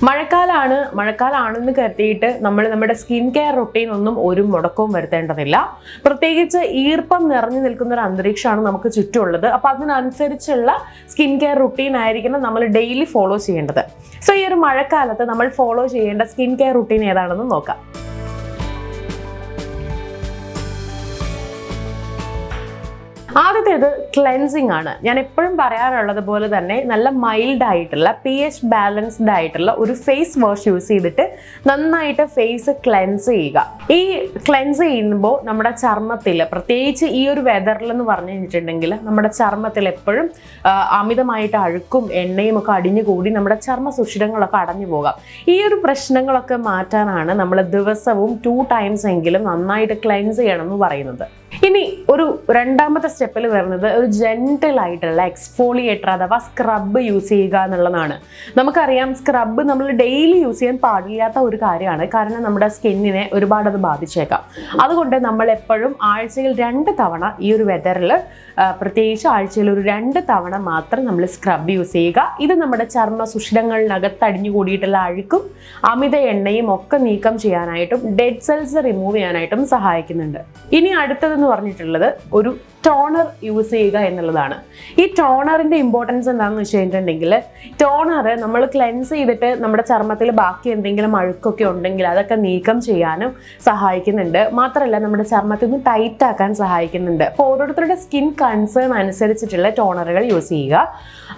മഴക്കാലമാണെന്ന് കരുതിയിട്ട് നമ്മൾ നമ്മുടെ സ്കിൻ കെയർ റൊട്ടീൻ ഒന്നും ഒരു മുടക്കവും വരുത്തേണ്ടതില്ല. പ്രത്യേകിച്ച് ഈർപ്പം നിറഞ്ഞു നിൽക്കുന്ന ഒരു അന്തരീക്ഷമാണ് നമുക്ക് ചുറ്റുമുള്ളത്. അപ്പോൾ അതിനനുസരിച്ചുള്ള സ്കിൻ കെയർ റൊട്ടീൻ ആയിരിക്കണം നമ്മൾ ഡെയിലി ഫോളോ ചെയ്യേണ്ടത്. സോ ഈ ഒരു മഴക്കാലത്ത് നമ്മൾ ഫോളോ ചെയ്യേണ്ട സ്കിൻ കെയർ റൊട്ടീൻ ഏതാണെന്ന് നോക്കാം. ആദ്യത്തേത് ക്ലെൻസിങ് ആണ്. ഞാൻ എപ്പോഴും പറയാറുള്ളത് പോലെ തന്നെ നല്ല മൈൽഡ് ആയിട്ടുള്ള pH ബാലൻസ്ഡ് ആയിട്ടുള്ള ഒരു ഫേസ് വാഷ് യൂസ് ചെയ്തിട്ട് നന്നായിട്ട് ഫേസ് ക്ലെൻസ് ചെയ്യുക. ഈ ക്ലെൻസ് ചെയ്യുമ്പോൾ നമ്മുടെ ചർമ്മത്തിൽ, പ്രത്യേകിച്ച് ഈ ഒരു വെതറിൽ എന്ന് പറഞ്ഞു കഴിഞ്ഞിട്ടുണ്ടെങ്കിൽ നമ്മുടെ ചർമ്മത്തിൽ എപ്പോഴും അമിതമായിട്ട് അഴുക്കും എണ്ണയും ഒക്കെ അടിഞ്ഞുകൂടി നമ്മുടെ ചർമ്മ സുഷിരങ്ങളൊക്കെ അടഞ്ഞു പോകാം. ഈ ഒരു പ്രശ്നങ്ങളൊക്കെ മാറ്റാനാണ് നമ്മൾ ദിവസവും 2 times എങ്കിലും നന്നായിട്ട് ക്ലെൻസ് ചെയ്യണം എന്ന് പറയുന്നത്. ഇനി ഒരു രണ്ടാമത്തെ സ്റ്റെപ്പിൽ വരുന്നത് ഒരു ജെന്റിൽ ആയിട്ടുള്ള എക്സ്ഫോളിയേറ്റർ അഥവാ സ്ക്രബ് യൂസ് ചെയ്യുക എന്നുള്ളതാണ്. നമുക്കറിയാം, സ്ക്രബ് നമ്മൾ ഡെയിലി യൂസ് ചെയ്യാൻ പാടില്ലാത്ത ഒരു കാര്യമാണ്. കാരണം നമ്മുടെ സ്കിന്നിനെ ഒരുപാട് അത് ബാധിച്ചേക്കാം. അതുകൊണ്ട് നമ്മൾ എപ്പോഴും ആഴ്ചയിൽ 2 തവണ, ഈ ഒരു വെതറിൽ പ്രത്യേകിച്ച് ആഴ്ചയിൽ ഒരു 2 തവണ മാത്രം നമ്മൾ സ്ക്രബ് യൂസ് ചെയ്യുക. ഇത് നമ്മുടെ ചർമ്മ സുഷിരങ്ങളിനകത്ത് അടിഞ്ഞു കൂടിയിട്ടുള്ള അഴുക്കും അമിത എണ്ണയും ഒക്കെ നീക്കം ചെയ്യാനായിട്ടും ഡെഡ് സെൽസ് റിമൂവ് ചെയ്യാനായിട്ടും സഹായിക്കുന്നുണ്ട്. ഇനി അടുത്തതെന്ന് പറഞ്ഞിട്ടുള്ളത് ഒരു ടോണർ യൂസ് ചെയ്യുക എന്നുള്ളതാണ്. ഈ ടോണറിന്റെ ഇമ്പോർട്ടൻസ് എന്താണെന്ന് വെച്ച് കഴിഞ്ഞിട്ടുണ്ടെങ്കിൽ, ടോണർ നമ്മൾ ക്ലെൻസ് ചെയ്തിട്ട് നമ്മുടെ ചർമ്മത്തിൽ ബാക്കി എന്തെങ്കിലും അഴുക്കൊക്കെ ഉണ്ടെങ്കിൽ അതൊക്കെ നീക്കം ചെയ്യാനും സഹായിക്കുന്നുണ്ട്. മാത്രമല്ല നമ്മുടെ ചർമ്മത്തിൽ നിന്ന് ടൈറ്റ് ആക്കാൻ സഹായിക്കുന്നുണ്ട്. അപ്പോൾ ഓരോരുത്തരുടെ സ്കിൻ കൺസേൺ അനുസരിച്ചിട്ടുള്ള ടോണറുകൾ യൂസ് ചെയ്യുക.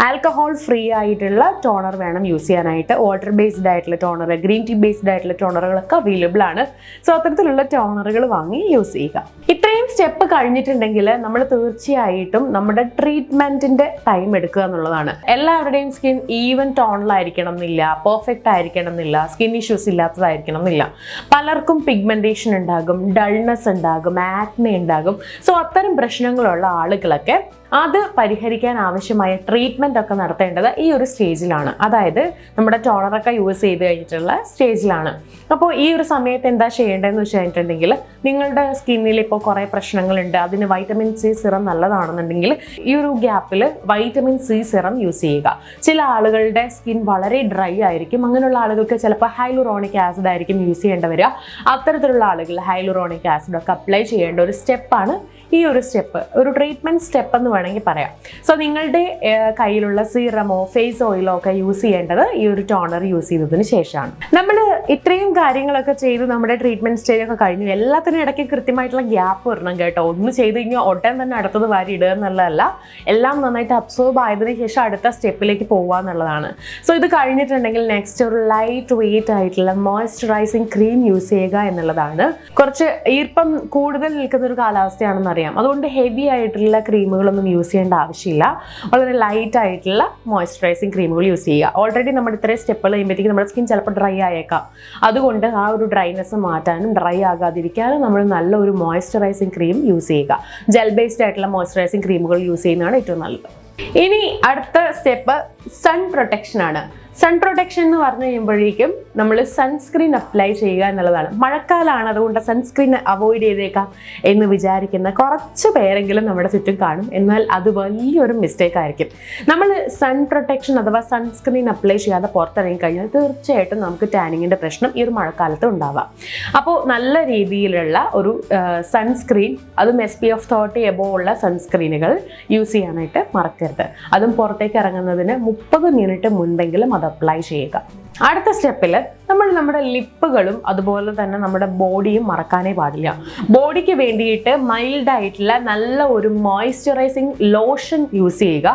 ആൽക്കഹോൾ ഫ്രീ ആയിട്ടുള്ള ടോണർ വേണം യൂസ് ചെയ്യാനായിട്ട്. വാട്ടർ ബേസ്ഡ് ആയിട്ടുള്ള ടോണർ, ഗ്രീൻ ടീ ബേസ്ഡ് ആയിട്ടുള്ള ടോണറുകളൊക്കെ അവൈലബിൾ ആണ്. സോ അത്തരത്തിലുള്ള ടോണറുകൾ വാങ്ങി യൂസ് ചെയ്യുക. ഇത്രയും സ്റ്റെപ്പ് കഴിഞ്ഞിട്ടുണ്ടെങ്കിൽ നമ്മൾ തീർച്ചയായിട്ടും നമ്മുടെ ട്രീറ്റ്മെന്റിന്റെ ടൈം എടുക്കുക എന്നുള്ളതാണ്. എല്ലാവരുടെയും സ്കിൻ ഈവൻ ടോണിലായിരിക്കണം എന്നില്ല, പെർഫെക്റ്റ് ആയിരിക്കണം എന്നില്ല, സ്കിൻ ഇഷ്യൂസ് ഇല്ലാത്തതായിരിക്കണം എന്നില്ല. പലർക്കും പിഗ്മെന്റേഷൻ ഉണ്ടാകും, ഡൾനെസ് ഉണ്ടാകും, ആക്നെ ഉണ്ടാകും. സോ അത്തരം പ്രശ്നങ്ങളുള്ള ആളുകളൊക്കെ അത് പരിഹരിക്കാൻ ആവശ്യമായ ട്രീറ്റ്മെന്റ് ഒക്കെ നടത്തേണ്ടത് ഈ ഒരു സ്റ്റേജിലാണ്. അതായത് നമ്മുടെ ടോണറൊക്കെ യൂസ് ചെയ്ത് കഴിഞ്ഞിട്ടുള്ള സ്റ്റേജിലാണ്. അപ്പോൾ ഈ ഒരു സമയത്ത് എന്താ ചെയ്യേണ്ടതെന്ന് വെച്ച് കഴിഞ്ഞിട്ടുണ്ടെങ്കിൽ, നിങ്ങളുടെ സ്കിന്നിൽ ഇപ്പോൾ കുറേ പ്രശ്നങ്ങളുണ്ട്, അതിന് വൈറ്റമിൻ സി സിറം നല്ലതാണെന്നുണ്ടെങ്കിൽ ഈ ഒരു ഗ്യാപ്പിൽ വൈറ്റമിൻ സി സിറം യൂസ് ചെയ്യുക. ചില ആളുകളുടെ സ്കിൻ വളരെ ഡ്രൈ ആയിരിക്കും. അങ്ങനെയുള്ള ആളുകൾക്ക് ചിലപ്പോൾ ഹൈലുറോണിക് ആസിഡ് ആയിരിക്കും യൂസ് ചെയ്യേണ്ടി വരിക. അത്തരത്തിലുള്ള ആളുകൾ ഹൈലുറോണിക് ആസിഡ് ഒക്കെ അപ്ലൈ ചെയ്യേണ്ട ഒരു സ്റ്റെപ്പാണ് ഈ ഒരു സ്റ്റെപ്പ്. ഒരു ട്രീറ്റ്മെന്റ് സ്റ്റെപ്പ് എന്ന് വേണമെങ്കിൽ പറയാം. സോ നിങ്ങളുടെ കയ്യിലുള്ള സീറമോ ഫേസ് ഓയിലോ ഒക്കെ യൂസ് ചെയ്യേണ്ടത് ഈ ഒരു ടോണർ യൂസ് ചെയ്തതിന് ശേഷമാണ്. നമ്മൾ ഇത്രയും കാര്യങ്ങളൊക്കെ ചെയ്ത് നമ്മുടെ ട്രീറ്റ്മെന്റ് സ്റ്റേജ് ഒക്കെ കഴിഞ്ഞു. എല്ലാത്തിനും ഇടയ്ക്ക് കൃത്യമായിട്ടുള്ള ഗ്യാപ്പ് വരണം കേട്ടോ. ഒന്ന് ചെയ്ത് കഴിഞ്ഞാൽ ഉടൻ തന്നെ അടുത്തത് വാരി ഇടുക എന്നുള്ളതല്ല. എല്ലാം നന്നായിട്ട് അബ്സോർബ് ആയതിനു ശേഷം അടുത്ത സ്റ്റെപ്പിലേക്ക് പോകുക എന്നുള്ളതാണ്. സോ ഇത് കഴിഞ്ഞിട്ടുണ്ടെങ്കിൽ നെക്സ്റ്റ് ഒരു ലൈറ്റ് വെയിറ്റ് ആയിട്ടുള്ള മോയ്സ്ചറൈസിങ് ക്രീം യൂസ് ചെയ്യുക എന്നുള്ളതാണ്. കുറച്ച് ഈർപ്പം കൂടുതൽ നിൽക്കുന്ന ഒരു കാലാവസ്ഥയാണെന്ന് അറിയാം. അതുകൊണ്ട് ഹെവി ആയിട്ടുള്ള ക്രീമുകളൊന്നും യൂസ് ചെയ്യേണ്ട ആവശ്യമില്ല. വളരെ ലൈറ്റ് ആയിട്ടുള്ള മോയ്സ്ചറൈസിങ് ക്രീമുകൾ യൂസ് ചെയ്യുക. ഓൾറെഡി നമ്മൾ ഇത്രയും സ്റ്റെപ്പുകൾ ചെയ്യുമ്പോഴത്തേക്കും നമ്മുടെ സ്കിൻ ചിലപ്പോൾ ഡ്രൈ ആയേക്കാം. അതുകൊണ്ട് ആ ഒരു ഡ്രൈനെസ് മാറ്റാനും ഡ്രൈ ആകാതിരിക്കാനും നമ്മൾ നല്ല ഒരു മോയ്സ്ചറൈസിങ് ക്രീം യൂസ് ചെയ്യുക. ജെൽ ബേസ്ഡ് ആയിട്ടുള്ള മോയ്സ്ചറൈസിങ് ക്രീമുകൾ യൂസ് ചെയ്യുന്നതാണ് ഏറ്റവും നല്ലത്. ഇനി അടുത്ത സ്റ്റെപ്പ് സൺ പ്രൊട്ടക്ഷൻ ആണ്. സൺ പ്രൊട്ടക്ഷൻ എന്ന് പറഞ്ഞു കഴിയുമ്പോഴേക്കും നമ്മൾ സൺസ്ക്രീൻ അപ്ലൈ ചെയ്യുക എന്നുള്ളതാണ്. മഴക്കാലമാണ്, അതുകൊണ്ട് സൺസ്ക്രീൻ അവോയ്ഡ് ചെയ്തേക്കാം എന്ന് വിചാരിക്കുന്ന കുറച്ച് പേരെങ്കിലും നമ്മുടെ ചുറ്റും കാണും. എന്നാൽ അത് വലിയൊരു മിസ്റ്റേക്ക് ആയിരിക്കും. നമ്മൾ സൺ പ്രൊട്ടക്ഷൻ അഥവാ സൺസ്ക്രീൻ അപ്ലൈ ചെയ്യാതെ പുറത്തിറങ്ങി കഴിഞ്ഞാൽ തീർച്ചയായിട്ടും നമുക്ക് ടാനിങ്ങിൻ്റെ പ്രശ്നം ഈ ഒരു മഴക്കാലത്ത് ഉണ്ടാവാം. അപ്പോൾ നല്ല രീതിയിലുള്ള ഒരു സൺസ്ക്രീൻ, അതും SPF 30 എബോവ് ഉള്ള സൺസ്ക്രീനുകൾ യൂസ് ചെയ്യാനായിട്ട് മറക്കരുത്. അതും പുറത്തേക്ക് ഇറങ്ങുന്നതിന് 30 മിനിറ്റ് മുൻപെങ്കിലും അത് അപ്ലൈ ചെയ്യുക. അടുത്ത സ്റ്റെപ്പിൽ നമ്മൾ നമ്മുടെ ലിപ്പുകളും അതുപോലെ തന്നെ നമ്മുടെ ബോഡിയും മറക്കാനേ പാടില്ല. ബോഡിക്ക് വേണ്ടിയിട്ട് മൈൽഡ് ആയിട്ടുള്ള നല്ല ഒരു മോയ്സ്ചറൈസിങ് ലോഷൻ യൂസ് ചെയ്യുക.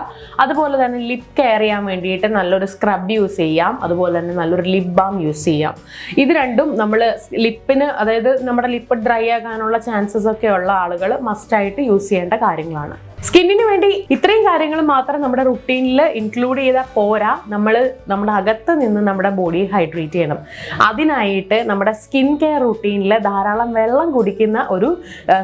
അതുപോലെ തന്നെ ലിപ്പ് കെയർ ചെയ്യാൻ വേണ്ടിയിട്ട് നല്ലൊരു സ്ക്രബ് യൂസ് ചെയ്യാം. അതുപോലെ തന്നെ നല്ലൊരു ലിപ് ബാം യൂസ് ചെയ്യാം. ഇത് രണ്ടും നമ്മൾ ലിപ്പിന്, അതായത് നമ്മുടെ ലിപ്പ് ഡ്രൈ ആകാനുള്ള ചാൻസസ് ഒക്കെ ഉള്ള ആളുകൾ മസ്റ്റായിട്ട് യൂസ് ചെയ്യേണ്ട കാര്യങ്ങളാണ്. സ്കിന്നിന് വേണ്ടി ഇത്രയും കാര്യങ്ങൾ മാത്രം നമ്മുടെ റുട്ടീനിൽ ഇൻക്ലൂഡ് ചെയ്താൽ പോരാ. നമ്മൾ നമ്മുടെ അകത്ത് നിന്ന് നമ്മുടെ ബോഡിയെ ഹൈഡ്രേറ്റ് ചെയ്യണം. അതിനായിട്ട് നമ്മുടെ സ്കിൻ കെയർ റുട്ടീനിൽ ധാരാളം വെള്ളം കുടിക്കുന്ന ഒരു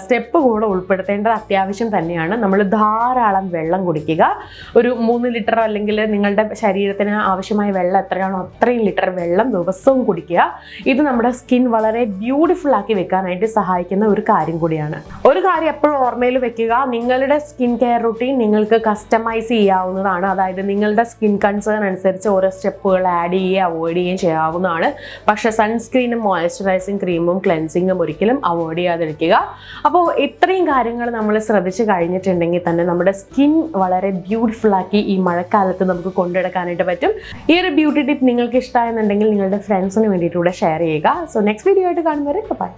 സ്റ്റെപ്പ് കൂടെ ഉൾപ്പെടുത്തേണ്ടത് അത്യാവശ്യം തന്നെയാണ്. നമ്മൾ ധാരാളം വെള്ളം കുടിക്കുക. ഒരു 3 ലിറ്റർ അല്ലെങ്കിൽ നിങ്ങളുടെ ശരീരത്തിന് ആവശ്യമായ വെള്ളം എത്രയാണോ അത്രയും ലിറ്റർ വെള്ളം ദിവസവും കുടിക്കുക. ഇത് നമ്മുടെ സ്കിൻ വളരെ ബ്യൂട്ടിഫുൾ ആക്കി വെക്കാനായിട്ട് സഹായിക്കുന്ന ഒരു കാര്യം കൂടിയാണ്. ഒരു കാര്യം എപ്പോഴും ഓർമ്മയിൽ വെക്കുക, നിങ്ങളുടെ സ്കിൻ സ്കിൻ കെയർ റുട്ടീൻ നിങ്ങൾക്ക് കസ്റ്റമൈസ് ചെയ്യാവുന്നതാണ്. അതായത് നിങ്ങളുടെ സ്കിൻ കൺസേൺ അനുസരിച്ച് ഓരോ സ്റ്റെപ്പുകൾ ആഡ് ചെയ്യുകയും അവോയ്ഡ് ചെയ്യുകയും ചെയ്യാവുന്നതാണ്. പക്ഷേ സൺസ്ക്രീനും മോയ്സ്ചറൈസിങ് ക്രീമും ക്ലെൻസിങ്ങും ഒരിക്കലും അവോയ്ഡ് ചെയ്യാതിരിക്കുക. അപ്പോൾ ഇത്രയും കാര്യങ്ങൾ നമ്മൾ ശ്രദ്ധിച്ച് കഴിഞ്ഞിട്ടുണ്ടെങ്കിൽ തന്നെ നമ്മുടെ സ്കിൻ വളരെ ബ്യൂട്ടിഫുൾ ആക്കി ഈ മഴക്കാലത്ത് നമുക്ക് കൊണ്ടുനടക്കാനായിട്ട് പറ്റും. ഈ ഒരു ബ്യൂട്ടി ടിപ്പ് നിങ്ങൾക്ക് ഇഷ്ടമായെന്നുണ്ടെങ്കിൽ നിങ്ങളുടെ ഫ്രണ്ട്സിന് വേണ്ടിയിട്ട് കൂടെ ഷെയർ ചെയ്യുക. സോ നെക്സ്റ്റ് വീഡിയോ ആയിട്ട് കാണുന്നവരെ ബൈ.